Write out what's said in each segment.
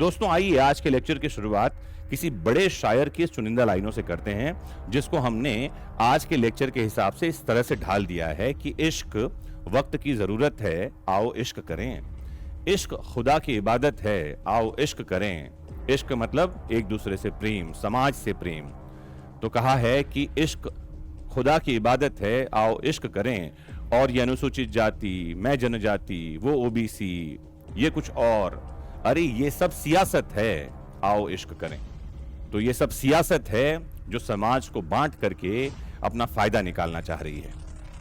दोस्तों आइए आज के लेक्चर की शुरुआत किसी बड़े शायर की चुनिंदा लाइनों से करते हैं, जिसको हमने आज के लेक्चर के हिसाब से इस तरह से ढाल दिया है कि इश्क वक्त की जरूरत है, आओ इश्क करें। इश्क खुदा की इबादत है, आओ इश्क करें। इश्क मतलब एक दूसरे से प्रेम, समाज से प्रेम। तो कहा है कि इश्क खुदा की इबादत है, आओ इश्क करें। और ये अनुसूचित जाति, मैं जनजाति, वो ओबीसी, ये कुछ और, अरे ये सब सियासत है, आओ इश्क करें। तो ये सब सियासत है जो समाज को बांट करके अपना फायदा निकालना चाह रही है।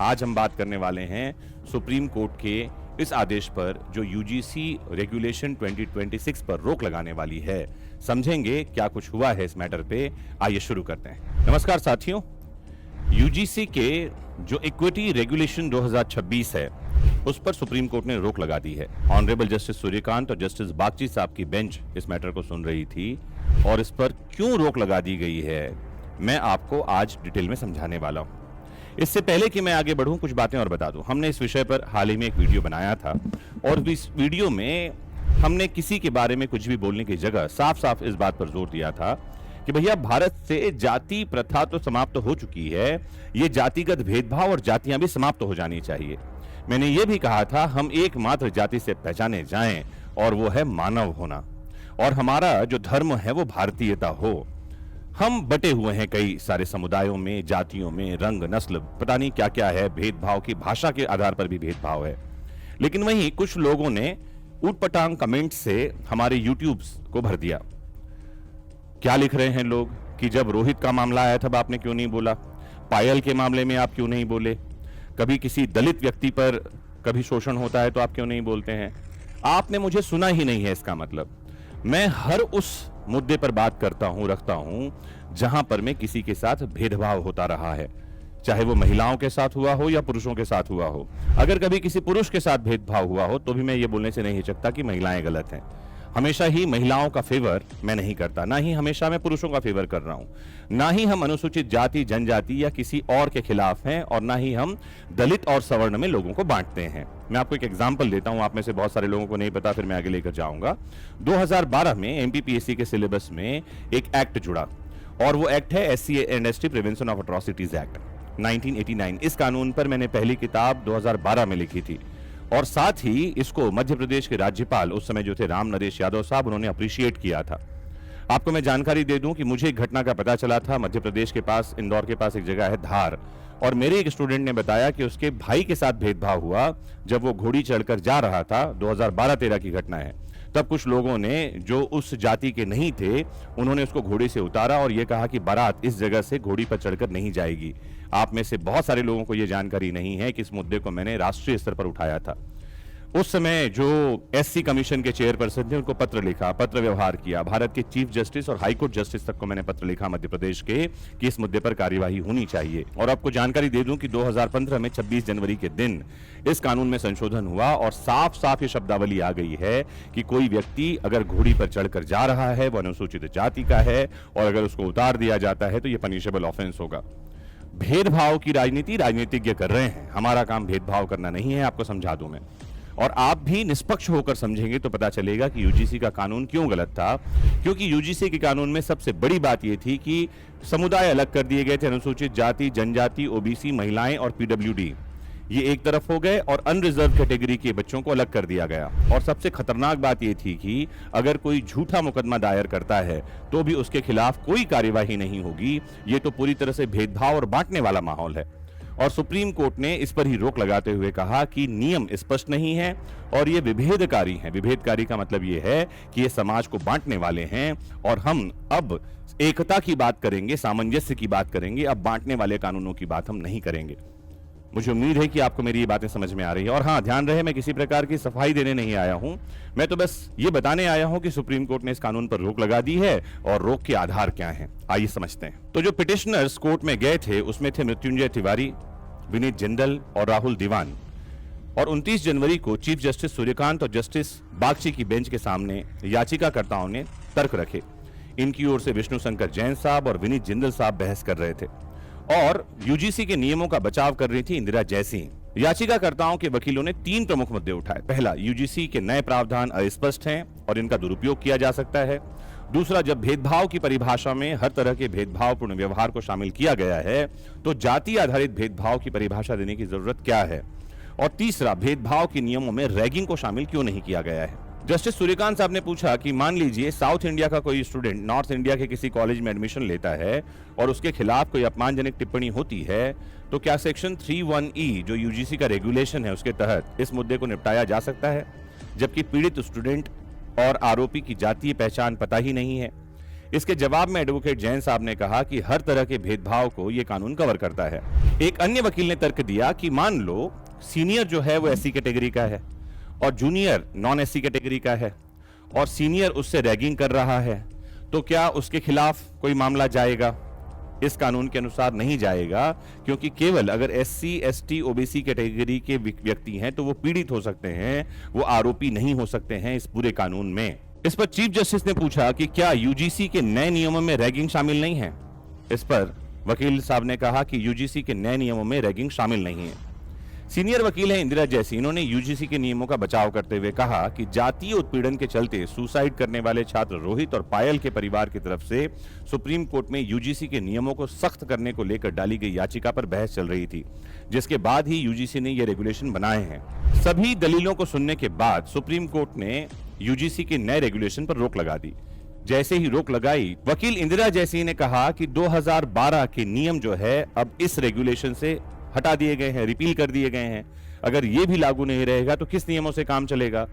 आज हम बात करने वाले हैं सुप्रीम कोर्ट के इस आदेश पर जो यूजीसी रेगुलेशन 2026 पर रोक लगाने वाली है। समझेंगे क्या कुछ हुआ है इस मैटर पे। आइए शुरू करते हैं। नमस्कार साथियों, यूजीसी के जो इक्विटी रेगुलेशन 2026 है उस पर सुप्रीम कोर्ट ने रोक लगा दी है। ऑनरेबल जस्टिस सूर्यकांत और जस्टिस बागची साहब की बेंच इस मैटर को सुन रही थी और इस पर क्यों रोक लगा दी गई है मैं आपको आज डिटेल में समझाने वाला हूं। इससे पहले कि मैं आगे बढ़ूं, कुछ बातें और बता दूं। हमने इस विषय पर हाल ही में एक वीडियो बनाया था और इस वीडियो में हमने किसी के बारे में कुछ भी बोलने की जगह साफ साफ इस बात पर जोर दिया था कि भैया भारत से जाति प्रथा तो समाप्त हो चुकी है, ये जातिगत भेदभाव और जातियां भी समाप्त हो जानी चाहिए। मैंने ये भी कहा था हम एकमात्र जाति से पहचाने जाएं और वो है मानव होना, और हमारा जो धर्म है वो भारतीयता हो। हम बटे हुए हैं कई सारे समुदायों में, जातियों में, रंग, नस्ल, पता नहीं क्या क्या है, भेदभाव की भाषा के आधार पर भी भेदभाव है। लेकिन वहीं कुछ लोगों ने ऊटपटांग कमेंट से हमारे यूट्यूब को भर दिया। क्या लिख रहे हैं लोग कि जब रोहित का मामला आया तब आपने क्यों नहीं बोला, पायल के मामले में आप क्यों नहीं बोले, कभी किसी दलित व्यक्ति पर कभी शोषण होता है तो आप क्यों नहीं बोलते हैं। आपने मुझे सुना ही नहीं है। इसका मतलब मैं हर उस मुद्दे पर बात करता हूं, रखता हूं जहां पर मैं किसी के साथ भेदभाव होता रहा है, चाहे वो महिलाओं के साथ हुआ हो या पुरुषों के साथ हुआ हो। अगर कभी किसी पुरुष के साथ भेदभाव हुआ हो तो भी मैं ये बोलने से नहीं हिचकता कि महिलाएं गलत हैं। हमेशा ही महिलाओं का फेवर मैं नहीं करता, ना ही हमेशा मैं पुरुषों का फेवर कर रहा हूं। ना ही हम अनुसूचित जाति, जनजाति या किसी और के खिलाफ हैं, और ना ही हम दलित और सवर्ण में लोगों को बांटते हैं। मैं आपको एक एग्जांपल देता हूं, आप में से बहुत सारे लोगों को नहीं पता, फिर मैं आगे लेकर जाऊंगा। 2012 में एमपीपीएससी के सिलेबस में एक एक्ट जुड़ा और वो एक्ट है SC and ST prevention of atrocities act 1989। इस कानून पर मैंने पहली किताब 2012 में लिखी थी और साथ ही इसको मध्य प्रदेश के राज्यपाल उस समय जो थे राम नरेश यादव साहब, उन्होंने अप्रिशिएट किया था। आपको मैं जानकारी दे दूं कि मुझे एक घटना का पता चला था। मध्य प्रदेश के पास, इंदौर के पास एक जगह है धार, और मेरे एक स्टूडेंट ने बताया कि उसके भाई के साथ भेदभाव हुआ जब वो घोड़ी चढ़कर जा रहा था। 2012-13 की घटना है। तब कुछ लोगों ने जो उस जाति के नहीं थे उन्होंने उसको घोड़े से उतारा और यह कहा कि बारात इस जगह से घोड़ी पर चढ़कर नहीं जाएगी। आप में से बहुत सारे लोगों को यह जानकारी नहीं है कि इस मुद्दे को मैंने राष्ट्रीय स्तर पर उठाया था। उस समय जो SC कमीशन के चेयरपर्सन थे उनको पत्र लिखा, पत्र व्यवहार किया। भारत के चीफ जस्टिस और हाईकोर्ट जस्टिस तक को मैंने पत्र लिखा मध्य प्रदेश के कि इस मुद्दे पर कार्यवाही होनी चाहिए। और आपको जानकारी दे दूं कि 2015 में 26 जनवरी के दिन इस कानून में संशोधन हुआ और साफ साफ ये शब्दावली आ गई है कि कोई व्यक्ति अगर घोड़ी पर चढ़कर जा रहा है, वो अनुसूचित जाति का है, और अगर उसको उतार दिया जाता है तो ये पनिशेबल ऑफेंस होगा। भेदभाव की राजनीति राजनीतिज्ञ कर रहे हैं, हमारा काम भेदभाव करना नहीं है। आपको समझा दूं मैं, और आप भी निष्पक्ष होकर समझेंगे तो पता चलेगा कि यूजीसी का कानून क्यों गलत था। क्योंकि यूजीसी के कानून में सबसे बड़ी बात यह थी कि समुदाय अलग कर दिए गए थे। अनुसूचित जाति, जनजाति, ओबीसी, महिलाएं और पीडब्ल्यूडी ये एक तरफ हो गए और अनरिजर्व कैटेगरी के बच्चों को अलग कर दिया गया। और सबसे खतरनाक बात यह थी कि अगर कोई झूठा मुकदमा दायर करता है तो भी उसके खिलाफ कोई कार्यवाही नहीं होगी। ये तो पूरी तरह से भेदभाव और बांटने वाला माहौल है। और सुप्रीम कोर्ट ने इस पर ही रोक लगाते हुए कहा कि नियम स्पष्ट नहीं है और ये विभेदकारी हैं। विभेदकारी का मतलब ये है कि ये समाज को बांटने वाले हैं और हम अब एकता की बात करेंगे, सामंजस्य की बात करेंगे। अब बांटने वाले कानूनों की बात हम नहीं करेंगे। मुझे उम्मीद है कि आपको मेरी ये बातें समझ में आ रही है। और हाँ, ध्यान रहे, मैं किसी प्रकार की सफाई देने नहीं आया हूं। मैं तो बस ये बताने आया हूं कि सुप्रीम कोर्ट ने इस कानून पर रोक लगा दी है और रोक के आधार क्या हैं। आइए समझते हैं। तो जो पिटिशनर्स कोर्ट में गए थे उसमें थे मृत्युंजय तिवारी, विनीत जिंदल और राहुल दीवान। और 29 जनवरी को चीफ जस्टिस सूर्यकांत और जस्टिस बागची की बेंच के सामने याचिकाकर्ताओं ने तर्क रखे। इनकी ओर से विष्णु शंकर जैन साहब और विनीत जिंदल साहब बहस कर रहे थे और यूजीसी के नियमों का बचाव कर रही थी इंदिरा जयसिंह। याचिकाकर्ताओं के वकीलों ने 3 प्रमुख मुद्दे उठाए। पहला, यूजीसी के नए प्रावधान अस्पष्ट हैं और इनका दुरुपयोग किया जा सकता है। दूसरा, जब भेदभाव की परिभाषा में हर तरह के भेदभावपूर्ण व्यवहार को शामिल किया गया है तो जाति आधारित भेदभाव की परिभाषा देने की जरूरत क्या है। और तीसरा, भेदभाव के नियमों में रैगिंग को शामिल क्यों नहीं किया गया है। जस्टिस सूर्यकांत साहब ने पूछा कि मान लीजिए साउथ इंडिया का कोई स्टूडेंट नॉर्थ इंडिया के किसी कॉलेज में एडमिशन लेता है और उसके खिलाफ कोई अपमानजनक टिप्पणी होती है, तो क्या सेक्शन 31E जो यूजीसी का रेगुलेशन है उसके तहत इस मुद्दे को निपटाया जा सकता है, जबकि पीड़ित स्टूडेंट और आरोपी की जातीय पहचान पता ही नहीं है। इसके जवाब में एडवोकेट जैन साहब ने कहा कि हर तरह के भेदभाव को यह कानून कवर करता है। एक अन्य वकील ने तर्क दिया कि मान लो सीनियर जो है वो एससी कैटेगरी का है और जूनियर नॉन एससी कैटेगरी का है और सीनियर उससे रैगिंग कर रहा है, तो क्या उसके खिलाफ कोई मामला जाएगा? इस कानून के अनुसार नहीं जाएगा, क्योंकि केवल अगर एससी, एसटी, ओबीसी कैटेगरी के व्यक्ति हैं तो वो पीड़ित हो सकते हैं, वो आरोपी नहीं हो सकते हैं इस पूरे कानून में। इस पर चीफ जस्टिस ने पूछा कि क्या यूजीसी के नए नियमों में रैगिंग शामिल नहीं है। इस पर वकील साहब ने कहा कि यूजीसी के नए नियमों में रैगिंग शामिल नहीं है। सीनियर वकील है इंदिरा जैसी, इन्होंने यूजीसी के नियमों का बचाव करते हुए कहा कि जातीय उत्पीड़न के चलते सुसाइड करने वाले छात्र रोहित और पायल के परिवार की तरफ से सुप्रीम कोर्ट में यूजीसी के नियमों को सख्त करने को लेकर डाली गई याचिका पर बहस चल रही थी, जिसके बाद ही यूजीसी ने ये रेगुलेशन बनाए हैं। सभी दलीलों को सुनने के बाद सुप्रीम कोर्ट ने यूजीसी के नए रेगुलेशन पर रोक लगा दी। जैसे ही रोक लगाई, वकील इंदिरा जैसी ने कहा कि 2012 के नियम जो है अब इस रेगुलेशन से हटा दिए गए हैं, रिपील कर दिए गए हैं। अगर ये भी लागू नहीं रहेगा तो किस नियमों से काम चलेगा।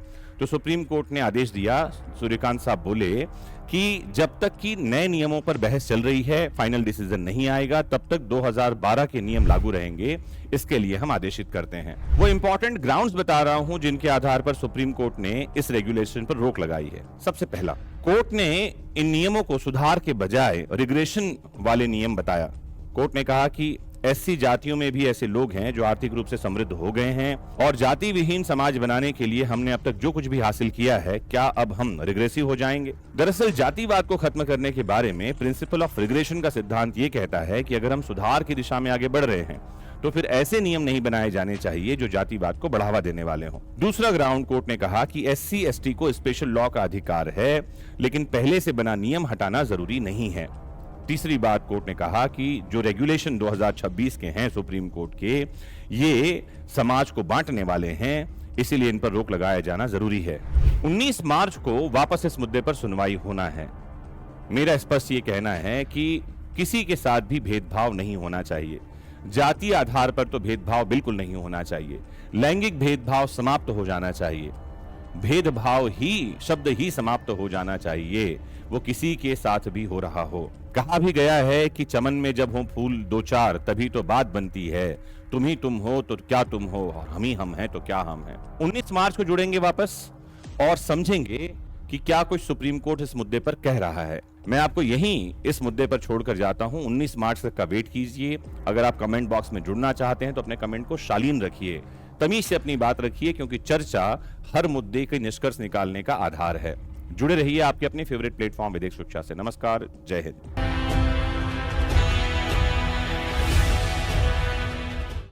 तो सुप्रीम कोर्ट ने आदेश दिया, सूर्यकांत साहब बोले कि जब तक कि नए नियमों पर बहस चल रही है, फाइनल डिसीजन नहीं आएगा, तब तक 2012 के नियम लागू रहेंगे। इसके लिए हम आदेशित करते हैं। वो इंपॉर्टेंट ग्राउंड्स बता रहा हूं जिनके आधार पर सुप्रीम कोर्ट ने इस रेगुलेशन पर रोक लगाई है। सबसे पहला, कोर्ट ने इन नियमों को सुधार के बजाय रिग्रेशन वाले नियम बताया। कोर्ट ने कहा कि एससी जातियों में भी ऐसे लोग हैं जो आर्थिक रूप से समृद्ध हो गए हैं और जाति विहीन समाज बनाने के लिए हमने अब तक जो कुछ भी हासिल किया है, क्या अब हम रिग्रेसिव हो जाएंगे? दरअसल जातिवाद को खत्म करने के बारे में प्रिंसिपल ऑफ रिग्रेशन का सिद्धांत ये कहता है कि अगर हम सुधार की दिशा में आगे बढ़ रहे हैं तो फिर ऐसे नियम नहीं बनाए जाने चाहिए जो जातिवाद को बढ़ावा देने वाले हों। दूसरा ग्राउंड, कोर्ट ने कहा कि एससी एसटी को स्पेशल लॉ का अधिकार है, लेकिन पहले से बना नियम हटाना जरूरी नहीं है। तीसरी बात, कोर्ट ने कहा कि जो रेगुलेशन 2026 के हैं सुप्रीम कोर्ट के, ये समाज को बांटने वाले हैं, इसीलिए इन पर रोक लगाया जाना जरूरी है। 19 मार्च को वापस इस मुद्दे पर सुनवाई होना है। मेरा स्पष्ट ये कहना है कि किसी के साथ भी भेदभाव नहीं होना चाहिए। जातीय आधार पर तो भेदभाव बिल्कुल नहीं होना चाहिए। लैंगिक भेदभाव समाप्त हो जाना चाहिए। भेदभाव ही शब्द ही समाप्त हो जाना चाहिए, वो किसी के साथ भी हो रहा हो। कहा भी गया है कि चमन में जब हो फूल 2-4 तभी तो बात बनती है। तुम ही तुम हो तो क्या तुम हो, और हम ही हम हैं तो क्या हम हैं। 19 मार्च को जुड़ेंगे वापस और समझेंगे कि क्या कुछ सुप्रीम कोर्ट इस मुद्दे पर कह रहा है। मैं आपको यहीं इस मुद्दे पर छोड़कर जाता हूं। 19 मार्च तक का वेट कीजिए। अगर आप कमेंट बॉक्स में जुड़ना चाहते हैं तो अपने कमेंट को शालीन रखिए, तमीज से अपनी बात रखिए, क्योंकि चर्चा हर मुद्दे के निष्कर्ष निकालने का आधार है। जुड़े रहिए आपके अपने फेवरेट प्लेटफॉर्म विदेश शिक्षा से। नमस्कार, जय हिंद।